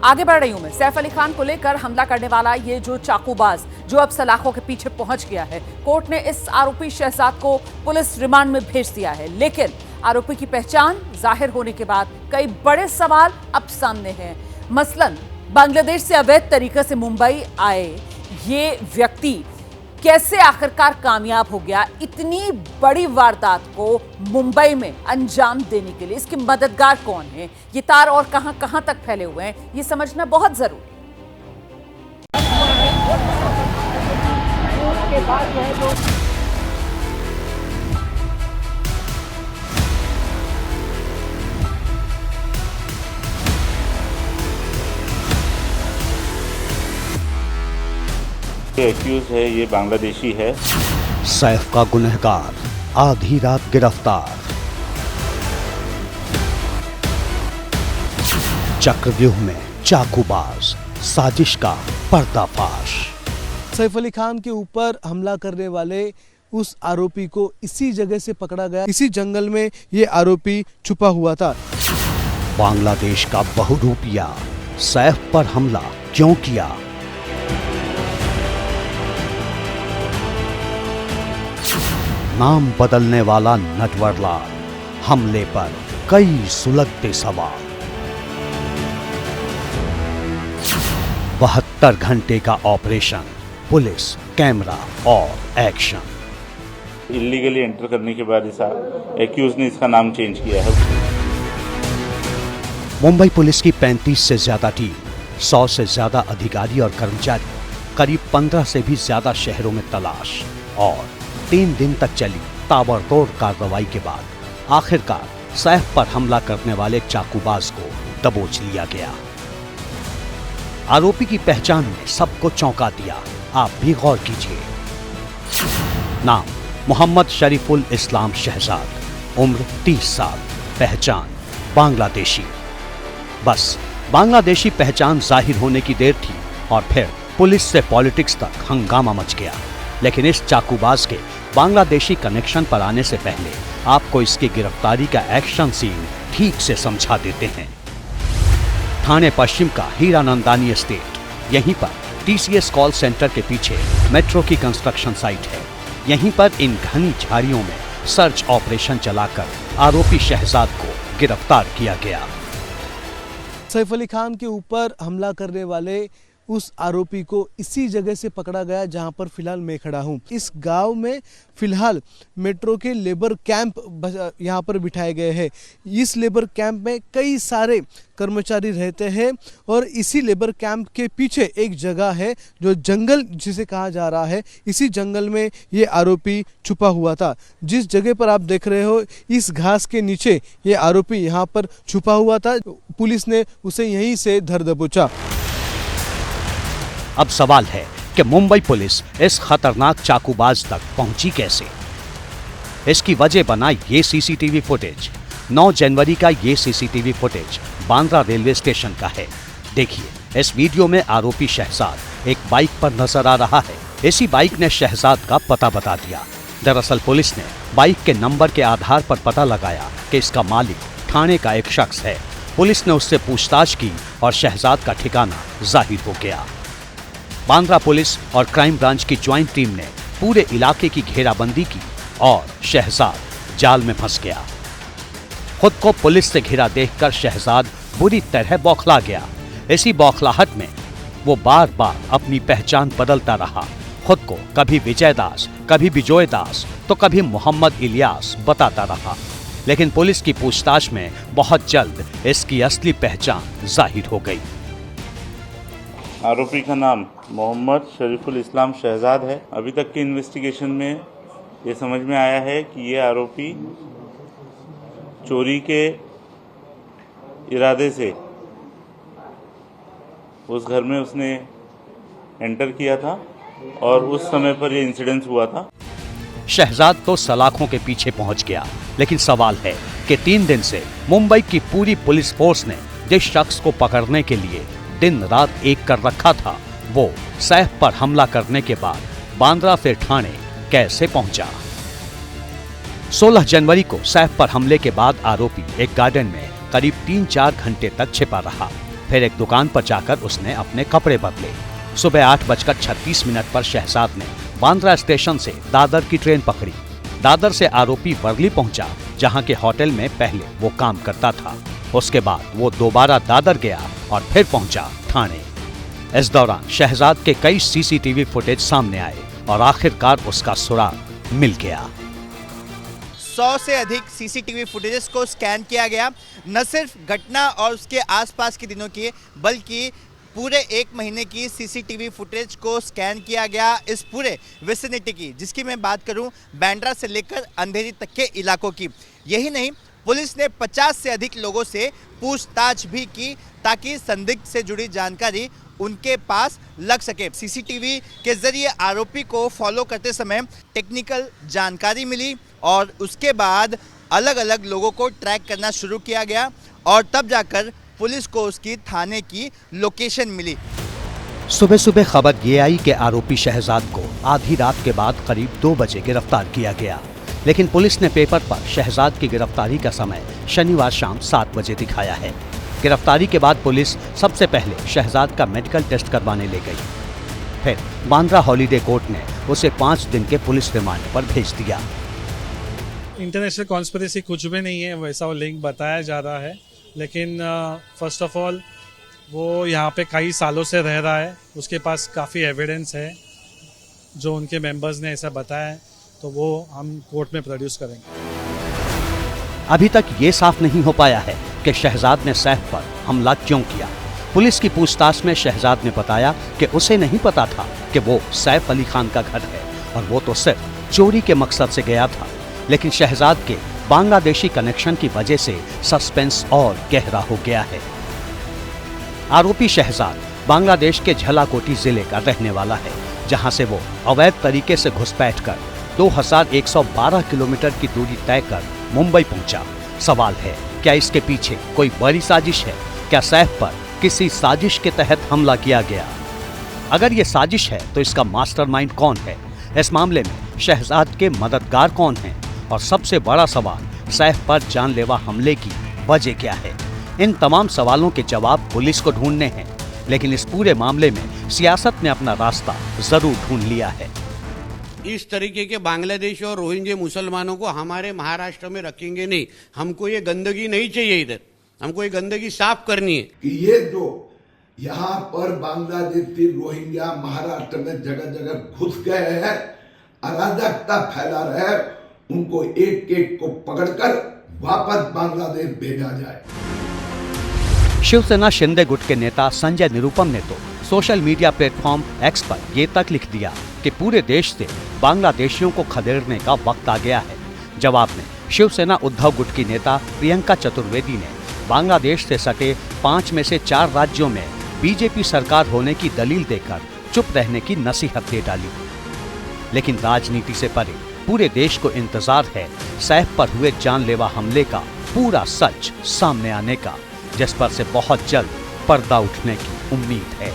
आगे बढ़ रही हूं मैं। सैफ अली खान को लेकर हमला करने वाला ये जो चाकूबाज जो अब सलाखों के पीछे पहुंच गया है, कोर्ट ने इस आरोपी शहजाद को पुलिस रिमांड में भेज दिया है। लेकिन आरोपी की पहचान जाहिर होने के बाद कई बड़े सवाल अब सामने हैं। मसलन बांग्लादेश से अवैध तरीके से मुंबई आए ये व्यक्ति कैसे आखिरकार कामयाब हो गया इतनी बड़ी वारदात को मुंबई में अंजाम देने के लिए? इसके मददगार कौन है? ये तार और कहां तक फैले हुए हैं, ये समझना बहुत जरूरी है। एक्यूज है ये बांग्लादेशी है। सैफ का गुनहगार आधी रात गिरफ्तार। चक्रव्यूह में चाकूबाज साजिश का पर्दाफाश। सैफ अली खान के ऊपर हमला करने वाले उस आरोपी को इसी जगह से पकड़ा गया। इसी जंगल में ये आरोपी छुपा हुआ था। बांग्लादेश का बहुरूपिया सैफ पर हमला क्यों किया? नाम बदलने वाला नटवरलाल, हमले पर कई सुलगते सवाल। 72 घंटे का ऑपरेशन, पुलिस, कैमरा और एक्शन। इलीगली एंटर करने के बाद इस एक्यूज ने इसका नाम चेंज किया है। मुंबई पुलिस की 35 से ज्यादा टीम, 100 से ज्यादा अधिकारी और कर्मचारी, करीब 15 से भी ज्यादा शहरों में तलाश और 3 दिन तक चली ताबड़तोड़ कार्रवाई के बाद आखिरकार सैफ पर हमला करने वाले चाकूबाज को दबोच लिया गया। आरोपी की पहचान ने सबको चौंका दिया। आप भी गौर कीजिए। नाम मोहम्मद शरीफुल इस्लाम शहजाद, उम्र 30 साल, पहचान बांग्लादेशी। बस बांग्लादेशी पहचान जाहिर होने की देर थी और फिर पुलिस से पॉलिटिक्स तक हंगामा मच गया। लेकिन इस चाकूबाज के बांग्लादेशी कनेक्शन पर आने से पहले आपको इसकी गिरफ्तारी का एक्शन सीन ठीक से समझा देते हैं। थाने पश्चिम का हीरानंदानी एस्टेट, यहीं पर टीसीएस कॉल सेंटर के पीछे मेट्रो की कंस्ट्रक्शन साइट है। यहीं पर इन घनी झाड़ियों में सर्च ऑपरेशन चलाकर आरोपी शहजाद को गिरफ्तार किया गया। सैफ अली खान के ऊपर हमला करने वाले उस आरोपी को इसी जगह से पकड़ा गया जहां पर फिलहाल मैं खड़ा हूं। इस गांव में फिलहाल मेट्रो के लेबर कैंप यहां पर बिठाए गए हैं। इस लेबर कैंप में कई सारे कर्मचारी रहते हैं और इसी लेबर कैंप के पीछे एक जगह है जो जंगल जिसे कहा जा रहा है। इसी जंगल में ये आरोपी छुपा हुआ था। जिस जगह पर आप देख रहे हो इस घास के नीचे ये आरोपी यहाँ पर छुपा हुआ था। पुलिस ने उसे यहीं से धर दबोचा। अब सवाल है कि मुंबई पुलिस इस खतरनाक चाकूबाज तक पहुंची कैसे? इसकी वजह बना ये सीसीटीवी फुटेज। 9 जनवरी का ये CCTV footage Bandra railway station का है। देखिए, इस वीडियो में आरोपी शहजाद एक बाइक पर नजर आ रहा है। इसी बाइक ने शहजाद का पता बता दिया। दरअसल पुलिस ने बाइक के नंबर के आधार पर पता लगाया कि इसका मालिक ठाणे का एक शख्स है। पुलिस ने उससे पूछताछ की और शहजाद का ठिकाना जाहिर हो गया। बांद्रा पुलिस और क्राइम ब्रांच की ज्वाइंट टीम ने पूरे इलाके की घेराबंदी की और शहजाद जाल में फंस गया। खुद को पुलिस से घिरा देखकर शहजाद बुरी तरह बौखला गया। इसी बौखलाहट में वो बार बार अपनी पहचान बदलता रहा। खुद को कभी विजय दास, कभी बिजोय दास तो कभी मोहम्मद इलियास बताता रहा। लेकिन पुलिस की पूछताछ में बहुत जल्द इसकी असली पहचान जाहिर हो गई। आरोपी का नाम मोहम्मद शरीफुल इस्लाम शहजाद है। अभी तक की इन्वेस्टिगेशन में ये समझ में आया है कि ये आरोपी चोरी के इरादे से उस घर में उसने एंटर किया था और उस समय पर ये इंसिडेंस हुआ था। शहजाद तो सलाखों के पीछे पहुंच गया, लेकिन सवाल है कि 3 दिन से मुंबई की पूरी पुलिस फोर्स ने जिस शख्स को पकड़ने के लिए दिन रात एक कर रखा था, वो सैफ पर हमला करने के बाद बांद्रा से ठाणे कैसे पहुंचा? 16 जनवरी को सैफ पर हमले के बाद आरोपी एक गार्डन में करीब 3-4 घंटे तक छिपा रहा। फिर एक दुकान पर जाकर उसने अपने कपड़े बदले। सुबह 8:36 पर शहजाद ने बांद्रा स्टेशन से दादर की ट्रेन पकड़ी। दादर से आरोपी वर्ली पहुंचा, जहां के होटल में पहले वो काम करता था। उसके बाद वो दोबारा दादर गया और फिर पहुंचा थाने। इस दौरान शहजाद के कई सीसीटीवी फुटेज सामने आए और आखिरकार उसका सुराग मिल गया। 100 से अधिक सीसीटीवी फुटेजेस को स्कैन किया गया, न सिर्फ घटना और उसके आसपास के दिनों की, बल्कि पूरे 1 महीने की सीसीटीवी फुटेज को स्कैन किया गया इस पूरे विसिनिटी की, जिसकी मैं बात करूं बांद्रा से लेकर अंधेरी तक के इलाकों की। यही नहीं, पुलिस ने 50 से अधिक लोगों से पूछताछ भी की ताकि संदिग्ध से जुड़ी जानकारी उनके पास लग सके। सीसीटीवी के जरिए आरोपी को फॉलो करते समय टेक्निकल जानकारी मिली और उसके बाद अलग अलग लोगों को ट्रैक करना शुरू किया गया और तब जाकर पुलिस को उसकी थाने की लोकेशन मिली। सुबह सुबह खबर ये आई कि आरोपी शहजाद को आधी रात के बाद करीब 2 बजे गिरफ्तार किया गया, लेकिन पुलिस ने पेपर पर शहजाद की गिरफ्तारी का समय शनिवार शाम 7 बजे दिखाया है। गिरफ्तारी के बाद पुलिस सबसे पहले शहजाद का मेडिकल टेस्ट करवाने ले गई। फिर बांद्रा हॉलीडे कोर्ट ने उसे 5 दिन के पुलिस रिमांड पर भेज दिया। इंटरनेशनल कॉन्स्पिरेसी कुछ भी नहीं है, वैसा वो लिंक बताया जा रहा है, लेकिन फर्स्ट ऑफ ऑल वो यहाँ पे कई सालों से रह रहा है, उसके पास काफ़ी एविडेंस है जो उनके मेंबर्स ने ऐसा बताया है, तो वो हम कोर्ट में प्रोड्यूस करेंगे। अभी तक ये साफ नहीं हो पाया है कि शहजाद ने सैफ पर हमला क्यों किया। पुलिस की पूछताछ में शहजाद ने बताया कि उसे नहीं पता था कि वो सैफ अली खान का घर है और वो तो सिर्फ चोरी के मकसद से गया था। लेकिन शहजाद के बांग्लादेशी कनेक्शन की वजह से सस्पेंस और गहरा हो गया है। आरोपी शहजाद बांग्लादेश के झलाकोटी जिले का रहने वाला है, जहां से वो अवैध तरीके से घुसपैठ कर 2112 किलोमीटर की दूरी तय कर मुंबई पहुंचा। सवाल है, क्या इसके पीछे कोई बड़ी साजिश है? क्या सैफ पर किसी साजिश के तहत हमला किया गया? अगर ये साजिश है तो इसका मास्टरमाइंड कौन है? इस मामले में शहजाद के मददगार कौन हैं? और सबसे बड़ा सवाल, सैफ पर जानलेवा हमले की वजह क्या है? इन तमाम सवालों के जवाब पुलिस को ढूंढने हैं, लेकिन इस पूरे मामले में सियासत ने अपना रास्ता जरूर ढूंढ लिया है। इस तरीके के बांग्लादेश और रोहिंग्या मुसलमानों को हमारे महाराष्ट्र में रखेंगे नहीं। हमको ये गंदगी नहीं चाहिए, इधर हमको ये गंदगी साफ करनी है। कि ये जो यहाँ पर बांग्लादेशी रोहिंग्या महाराष्ट्र में जगह जगह घुस गए हैं, अराजकता फैला रहे हैं, उनको एक एक को पकड़कर वापस बांग्लादेश भेजा जाए। शिवसेना शिंदे गुट के नेता संजय निरुपम ने तो सोशल मीडिया प्लेटफॉर्म एक्स पर ये तक लिख दिया कि पूरे देश से बांग्लादेशियों को खदेड़ने का वक्त आ गया है। जवाब में शिवसेना उद्धव गुट की नेता प्रियंका चतुर्वेदी ने बांग्लादेश से सटे 5 में से 4 राज्यों में बीजेपी सरकार होने की दलील देकर चुप रहने की नसीहत दे डाली। लेकिन राजनीति से परे पूरे देश को इंतजार है सैफ पर हुए जानलेवा हमले का पूरा सच सामने आने का, जिस पर से बहुत जल्द पर्दा उठने की उम्मीद है।